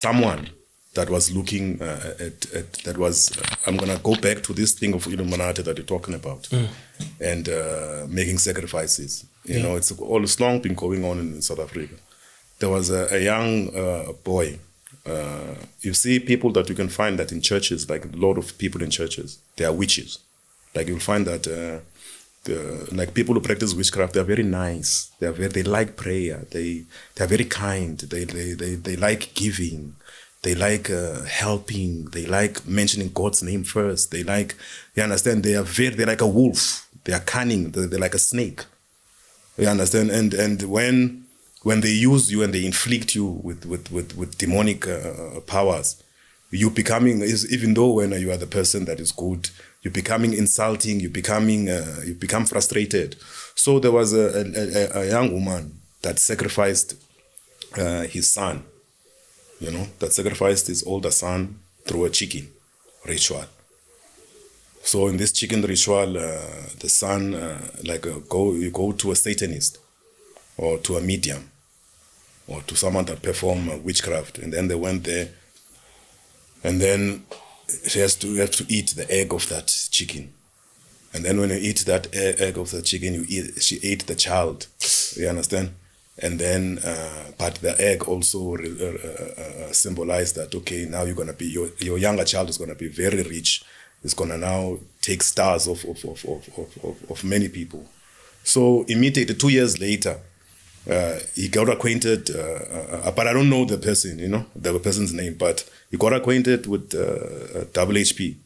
someone that was looking at that was, I'm going to go back to this thing of Illuminati that you're talking about, and making sacrifices. You know, it's all long been going on in South Africa. There was a young boy. You see people that you can find that in churches, like a lot of people in churches, they are witches. Like you'll find that like people who practice witchcraft, they are very nice. They like prayer. They are very kind. They like giving. They like helping. They like mentioning God's name first. They like, you understand? They're like a wolf. They are cunning. They're like a snake. You understand? And when they use you and they inflict you with demonic powers, you becoming, even though when you are the person that is good, you're becoming insulting, you become frustrated. So there was a young woman that sacrificed his son, that sacrificed his older son through a chicken ritual. So in this chicken ritual, the son, you go to a Satanist or to a medium or to someone that perform witchcraft, and then they went there, and then you have to eat the egg of that chicken, and then when you eat that egg of the chicken, she ate the child. You understand? And then, but the egg also symbolized that, okay, now you're gonna be your younger child is gonna be very rich. It's gonna now take stars of many people. So immediately 2 years later, he got acquainted, but I don't know the person, the person's name, but he got acquainted with WHP.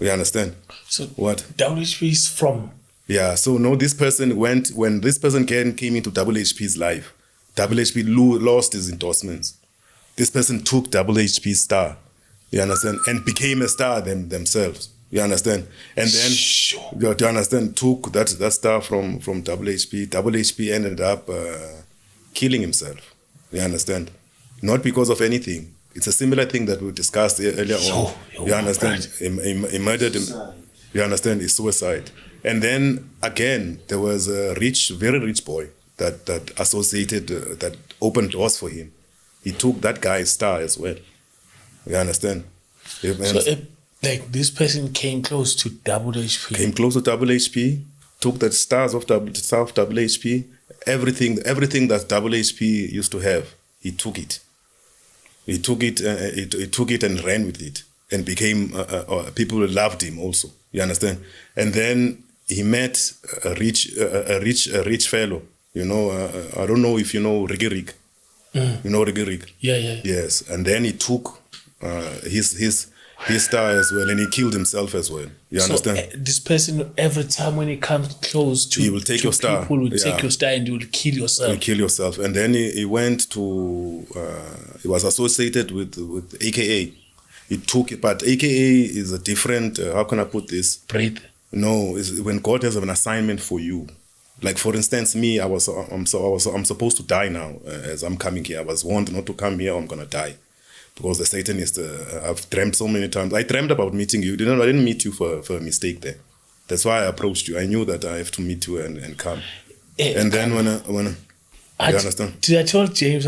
You understand? So what WHP is from? Yeah, so no, this person when this person came into WHP's life, WHP lost his endorsements. This person took WHP's star, you understand, and became a star themselves. You understand? And then, you understand, took that star from WHP. WHP ended up killing himself. You understand? Not because of anything. It's a similar thing that we discussed earlier on. You understand? He murdered him. You understand? It's suicide. And then, again, there was a very rich boy that associated, that opened doors for him. He took that guy's star as well. You understand? Like this person came close to WHP. Came close to WHP, took the stars of WHP, everything that WHP used to have, he took it. He took it and ran with it, and became people loved him also. You understand? And then he met a rich fellow. I don't know if you know Ricky Rick. You know Ricky Rick? Yeah. Yes, and then he took his star as well, and he killed himself as well. You understand? So this person, every time when he comes close to, he will take your star. People will take your star and you will kill yourself. You kill yourself, and then he went to. He was associated with AKA. He took it, but AKA is a different. How can I put this? Breathe. No, it's when God has an assignment for you. Like for instance, me, I'm supposed to die now. As I'm coming here, I was warned not to come here. Or I'm gonna die. Because the Satanist, I've dreamt so many times. I dreamt about meeting you. I didn't meet you for a mistake there. That's why I approached you. I knew that I have to meet you and come. And then when I you understand? I told James,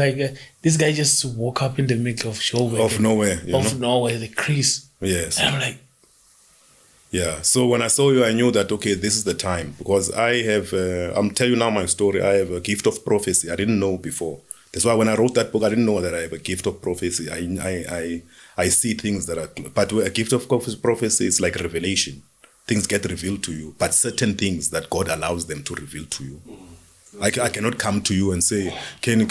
this guy just woke up in the middle of show. Of nowhere. Nowhere, the crease. Yes. And I'm like... Yeah. So when I saw you, I knew that, okay, this is the time. Because I have, I'm telling you now my story. I have a gift of prophecy. I didn't know before. That's why when I wrote that book, I didn't know that I have a gift of prophecy. I see things that are... But a gift of prophecy is like revelation. Things get revealed to you. But certain things that God allows them to reveal to you. I cannot come to you and say, can you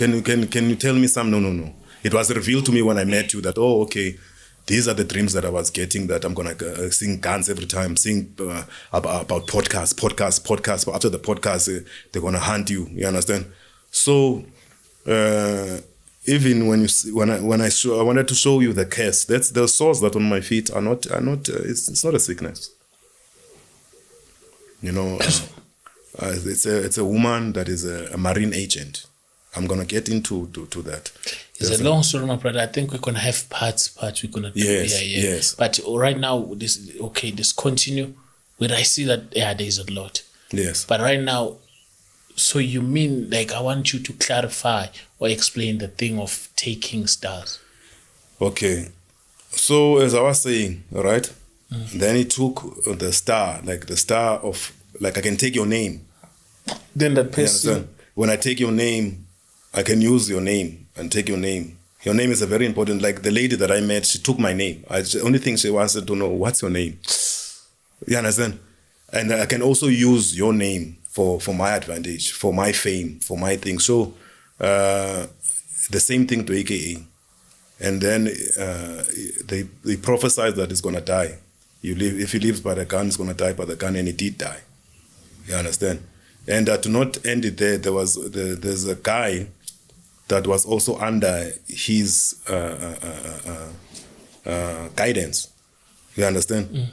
tell me some? No. It was revealed to me when I met you that, oh, okay, these are the dreams that I was getting, that I'm going to sing guns every time, sing about podcasts. After the podcast, they're going to hunt you. You understand? So... even when I wanted to show you the curse, that's the sores that on my feet are not it's not a sickness. It's a woman that is a marine agent. I'm gonna get into that. It's a long story, my brother. I think we're gonna have parts we're gonna do. Yes. But right now, this continue. Where I see that there's a lot. Yes. But right now. So you mean, I want you to clarify or explain the thing of taking stars? Okay. So as I was saying, right? Then he took the star, like the star of, like I can take your name. Then that You person. understand? When I take your name, I can use your name and take your name. Your name is a very important. Like the lady that I met, she took my name. The only thing she wanted to know, what's your name? You understand? And I can also use your name for my advantage, for my fame, for my thing. So the same thing to AKA. And then they prophesied that he's gonna die. If he lives by the gun, he's gonna die by the gun, and he did die. You understand? And to not end it there, there's a guy that was also under his guidance. You understand?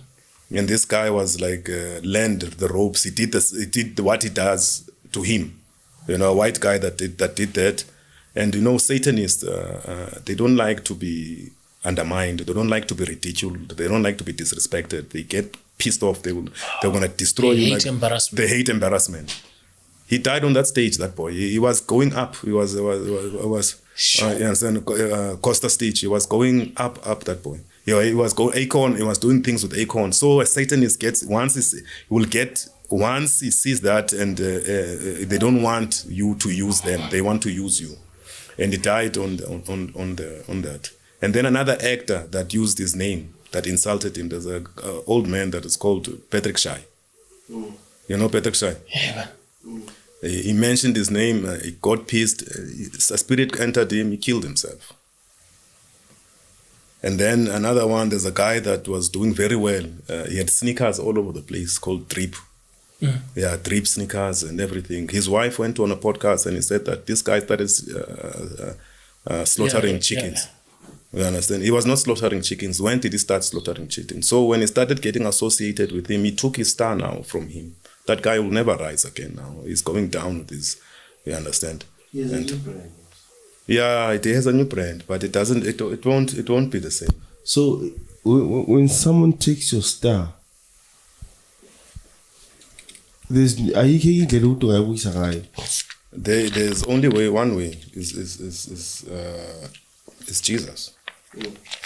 And this guy was like lend the ropes. He did what he does to him. You know, a white guy that did that. And you know, Satanists, they don't like to be undermined. They don't like to be ridiculed. They don't like to be disrespected. They get pissed off. They're gonna destroy you. They hate embarrassment. They hate embarrassment. He died on that stage. That boy. He was going up. He was Sure. you understand, Costa stage. He was going up. That boy. He was Acorn. He was doing things with Acorn. So a Satanist once he sees that, and they don't want you to use them. They want to use you. And he died on that. And then another actor that used his name, that insulted him. There's an old man that is called Patrick Shy. You know Patrick Shy? Yeah. He mentioned his name. He got pissed. A spirit entered him. He killed himself. And then another one, there's a guy that was doing very well. He had sneakers all over the place called Drip. Yeah, Drip sneakers and everything. His wife went on a podcast and he said that this guy started slaughtering chickens. You understand? He was not slaughtering chickens. When did he start slaughtering chickens? So when he started getting associated with him, he took his star now from him. That guy will never rise again now. He's going down with his, you understand? He has a new brand. Yeah, it has a new brand, but it won't be the same. So when someone takes your star, there's only one way is Jesus.